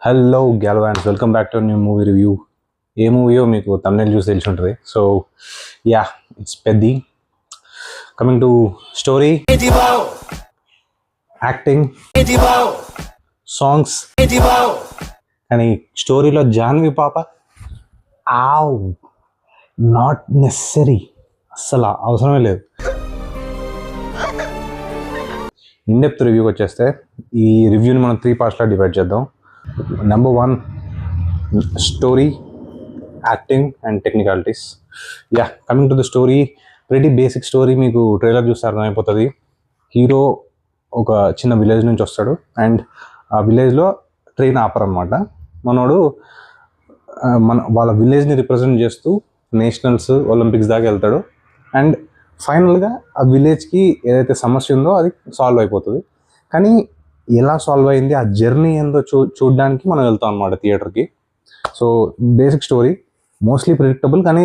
Hello గ్యాల్వాన్స్, welcome back to new movie review. ఏ మూవీయో మీకు తమిళ చూసి తెలిసి ఉంటుంది. So yeah, it's Peddi. Coming to story, acting, songs. కానీ స్టోరీలో జాన్వి పాప ఆవ్ నాట్ నెసరీ, అస్సలు అవసరమే లేదు. ఇన్డెప్త్ రివ్యూకి వచ్చేస్తే ఈ రివ్యూని మనం 3 పార్ట్స్లో డివైడ్ చేద్దాం. Number 1, story, acting and technicalities. Yeah, coming to the story, pretty basic story. మీకు ట్రైలర్ చూస్తే అర్థమైపోతుంది. హీరో ఒక చిన్న విలేజ్ నుంచి వస్తాడు అండ్ ఆ విలేజ్లో ట్రైన్ ఆపరనమాట. మనోడు వాళ్ళ విలేజ్ని రిప్రజెంట్ చేస్తూ నేషనల్స్, ఒలింపిక్స్ దాకా వెళ్తాడు అండ్ ఫైనల్గా ఆ విలేజ్కి ఏదైతే సమస్య ఉందో అది సాల్వ్ అయిపోతుంది. కానీ ఎలా సాల్వ్ అయింది, ఆ జర్నీ ఏందో చూడడానికి మనం వెళ్తాం అనమాట థియేటర్కి. So basic story mostly predictable, కానీ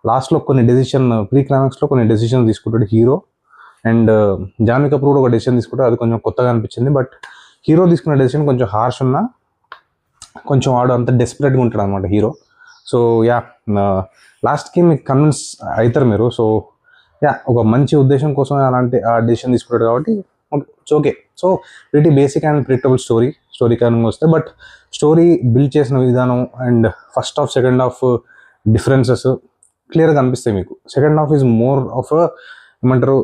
లాస్ట్లో కొన్ని ప్రీ క్లైమాక్స్లో కొన్ని డెసిషన్ తీసుకుంటాడు హీరో. అండ్ జాన్వీ కపూర్ కూడా ఒక డెసిషన్ తీసుకుంటాడు, అది కొంచెం కొత్తగా అనిపించింది. బట్ హీరో తీసుకున్న డెసిషన్ కొంచెం హార్ష్ ఉన్నా కొంచెం వాడు అంత డెస్పరేట్గా ఉంటాడు అనమాట హీరో. సో యా, లాస్ట్కి మీకు కన్విన్స్ అవుతారు మీరు. సో యా, ఒక మంచి ఉద్దేశం కోసం అలాంటి ఆ డెసిషన్ తీసుకుంటాడు కాబట్టి it's okay. So pretty basic and predictable story కారణంగా వస్తే, బట్ స్టోరీ బిల్డ్ చేసిన విధానం and first half second half differences క్లియర్గా అనిపిస్తాయి మీకు. Second half is more of ఏమంటారు,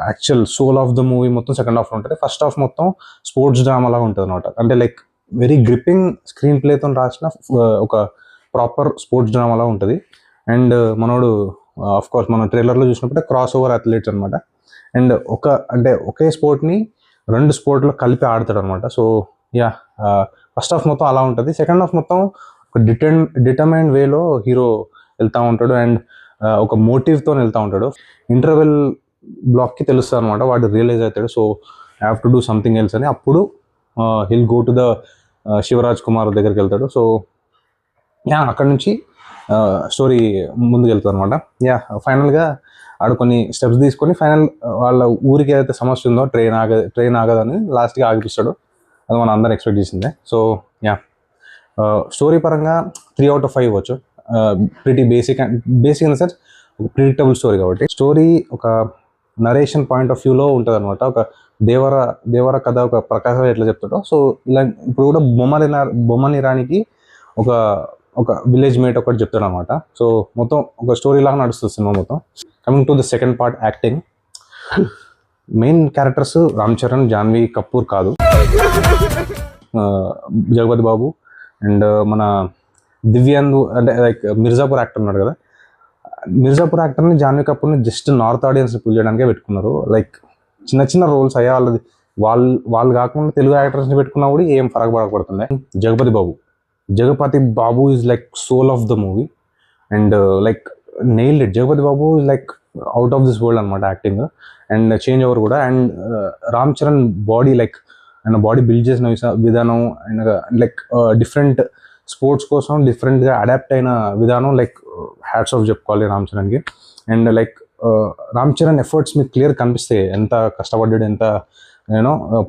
actual soul of the movie మొత్తం సెకండ్ హాఫ్లో ఉంటుంది. ఫస్ట్ హాఫ్ మొత్తం స్పోర్ట్స్ డ్రామా లాగా ఉంటుంది అనమాట. అంటే లైక్ వెరీ గ్రిప్పింగ్ స్క్రీన్ ప్లేతో రాసిన ఒక ప్రాపర్ స్పోర్ట్స్ డ్రామా లాగా ఉంటుంది. అండ్ మనోడు ఆఫ్ కోర్స్ మనం ట్రైలర్లో చూసినప్పుడే క్రాస్ ఓవర్ అథ్లెట్స్ అనమాట. అండ్ ఒకే స్పోర్ట్ని 2 స్పోర్ట్లో కలిపి ఆడతాడు అనమాట. సో యా, ఫస్ట్ హాఫ్ మొత్తం అలా ఉంటుంది. సెకండ్ హాఫ్ మొత్తం ఒక డిటర్మైన్డ్ వేలో హీరో వెళ్తూ ఉంటాడు అండ్ ఒక మోటివ్తో వెళ్తూ ఉంటాడు. ఇంటర్వెల్ బ్లాక్కి తెలుస్తుంది అనమాట, వాడు రియలైజ్ అవుతాడు. So I have to do something else అని. అప్పుడు he'll go to the Shivaraj Kumar దగ్గరికి వెళ్తాడు. సో యా, అక్కడ నుంచి స్టోరీ ముందుకు వెళ్తుంది అనమాట. యా, ఫైనల్గా ఆడు కొన్ని స్టెప్స్ తీసుకొని ఫైనల్ వాళ్ళ ఊరికి ఏదైతే సమస్య ఉందో ట్రైన్ ఆగదని లాస్ట్గా ఆగిపిస్తాడు. అది మనం అందరం ఎక్స్పెక్ట్ చేసిందే. సో యా, స్టోరీ పరంగా 3 out of 5 ఇవ్వచ్చు. Pretty basic in the sense ఒక ప్రిడిక్టబుల్ స్టోరీ కాబట్టి. స్టోరీ ఒక నరేషన్ పాయింట్ ఆఫ్ వ్యూలో ఉంటుంది అనమాట. ఒక దేవర కథ, ఒక ప్రకాశం ఎట్లా చెప్తాడో. సో ఇలా ఇప్పుడు కూడా బొమ్మని రానికి ఒక విలేజ్ మేట్ ఒకటి చెప్తాడు అనమాట. సో మొత్తం ఒక స్టోరీ లాగా నడుస్తుంది సినిమా మొత్తం. Coming to the second part, acting. Main characters Ram Charan, Janhvi Kapoor కాదు, జగపతి బాబు అండ్ మన దివ్యాందు, అంటే లైక్ మిర్జాపూర్ యాక్టర్ ఉన్నాడు కదా, మిర్జాపూర్ యాక్టర్ని జాన్వీ కపూర్ని జస్ట్ నార్త్ ఆడియన్స్ని పుల్ చేయడానికే పెట్టుకున్నారు. లైక్ చిన్న చిన్న రోల్స్ అయ్యా వాళ్ళది. వాళ్ళు కాకుండా తెలుగు యాక్టర్స్ని పెట్టుకున్నా కూడా ఏం ఫరక్ పడకపడుతుంది. Jagapathi Babu is like soul of the movie and like nailed it. Jagapathi Babu is like out of this world అనమాట యాక్టింగ్ అండ్ చేంజ్ ఓవర్ కూడా. And Ram Charan body, like ఆయన బాడీ బిల్డ్ చేసిన విధానం అండ్ లైక్ డిఫరెంట్ స్పోర్ట్స్ కోసం డిఫరెంట్గా అడాప్ట్ అయిన విధానం, లైక్ హ్యాట్స్ ఆఫ్ చెప్పుకోవాలి రామ్ చరణ్కి. And like Ram Charan efforts మీకు క్లియర్ కనిపిస్తాయి, ఎంత కష్టపడ్డాడు, ఎంత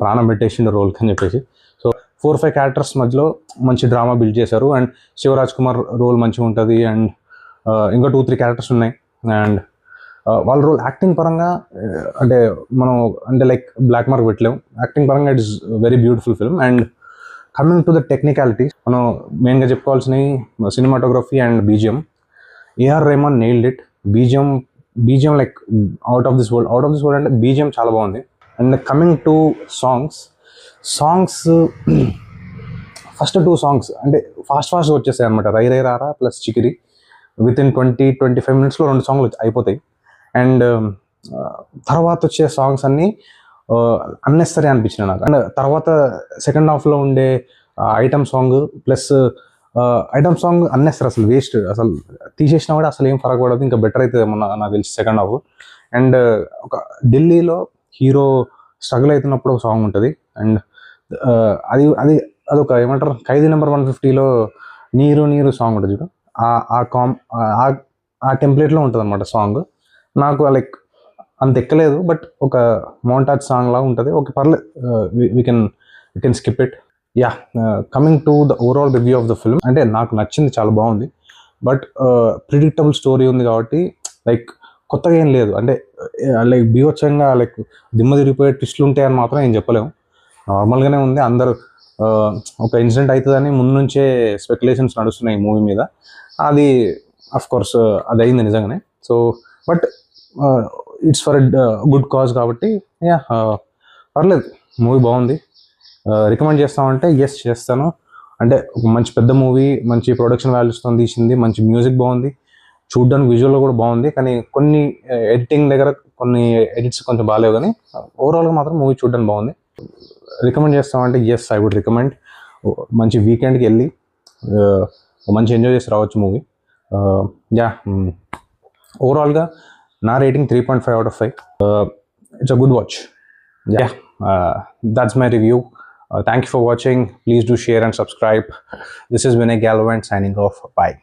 ప్రాణం పెట్టేసిండు రోల్కి అని చెప్పేసి. సో 4-5 క్యారెక్టర్స్ మధ్యలో మంచి డ్రామా బిల్డ్ చేశారు. అండ్ శివరాజ్ కుమార్ రోల్ మంచిగా ఉంటుంది. అండ్ ఇంకా 2-3 క్యారెక్టర్స్ ఉన్నాయి. అండ్ వాళ్ళ రోల్ యాక్టింగ్ పరంగా అంటే లైక్ బ్లాక్ మార్క్ పెట్టలేము. యాక్టింగ్ పరంగా it is very beautiful film. And coming to the technicalities, మనం మెయిన్గా చెప్పుకోవాల్సినవి cinematography and BGM. AR Rahman nailed it. BGM like out of this world అంటే బీజిఎం చాలా బాగుంది. And coming to songs first 2 songs అంటే ఫాస్ట్గా వచ్చేసాయి అనమాట. రై రై రారా ప్లస్ చికిరి, వితిన్ 20-25 మినిట్స్లో 2 సాంగ్లు అయిపోతాయి. అండ్ తర్వాత వచ్చే సాంగ్స్ అన్నీ అన్నెసరీ అనిపించినాయి నాకు. అండ్ తర్వాత సెకండ్ హాఫ్లో ఉండే item song plus item song unnecessary, అసలు వేస్ట్. అసలు తీసేసినా కూడా అసలు ఏం ఫరక్ పడదు, ఇంకా బెటర్ అవుతుంది నాకు తెలిసి సెకండ్ హాఫ్. అండ్ ఒక ఢిల్లీలో హీరో స్ట్రగుల్ అవుతున్నప్పుడు ఒక సాంగ్ ఉంటుంది. అండ్ అదొక ఏమంటారు, ఖైదీ నెంబర్ 150లో నీరు సాంగ్ ఉంటుంది చూడు, ఆ టెంప్లెట్లో ఉంటుంది అనమాట సాంగ్. నాకు లైక్ అంత ఎక్కలేదు, బట్ ఒక మౌంటాజ్ సాంగ్ లాగా ఉంటుంది. ఓకే, పర్లేదు, we can skip it. Yeah, coming to the overall review of the film, అంటే నాకు నచ్చింది, చాలా బాగుంది. బట్ ప్రిడిక్టబుల్ స్టోరీ ఉంది కాబట్టి లైక్ కొత్తగా ఏం లేదు. అంటే లైక్ బీభత్సంగా లైక్ దిమ్మ తిరిగిపోయే ట్విస్టులు ఉంటాయని మాత్రం ఏం చెప్పలేము. నార్మల్గానే ఉంది. అందరూ ఒక ఇన్సిడెంట్ అవుతుందని ముందు నుంచే స్పెక్యులేషన్స్ నడుస్తున్నాయి ఈ మూవీ మీద. అది అఫ్ కోర్స్ అది అయింది నిజంగానే. So but it's for good cause కాబట్టి యా, పర్లేదు, మూవీ బాగుంది. రికమెండ్ చేస్తామంటే ఎస్ చేస్తాను. అంటే ఒక మంచి పెద్ద మూవీ, మంచి ప్రొడక్షన్ వాల్యూస్తో తీసింది, మంచి మ్యూజిక్ బాగుంది, చూడడానికి విజువల్లో కూడా బాగుంది. కానీ కొన్ని ఎడిటింగ్ దగ్గర కొన్ని ఎడిట్స్ కొంచెం బాగాలేవు, కానీ ఓవరాల్గా మాత్రం మూవీ చూడడానికి బాగుంది. రికమెండ్ చేస్తామంటే ఎస్, ఐ వుడ్ రికమెండ్. మంచి వీకెండ్కి వెళ్ళి మంచి ఎంజాయ్ చేసి రావచ్చు మూవీ. యా, ఓవరాల్గా నా rating 3.5 out of 5. It's a good watch. Yeah, that's my review. Thank you for watching. Please do share and subscribe. This is Vinay Galvin signing off. Bye.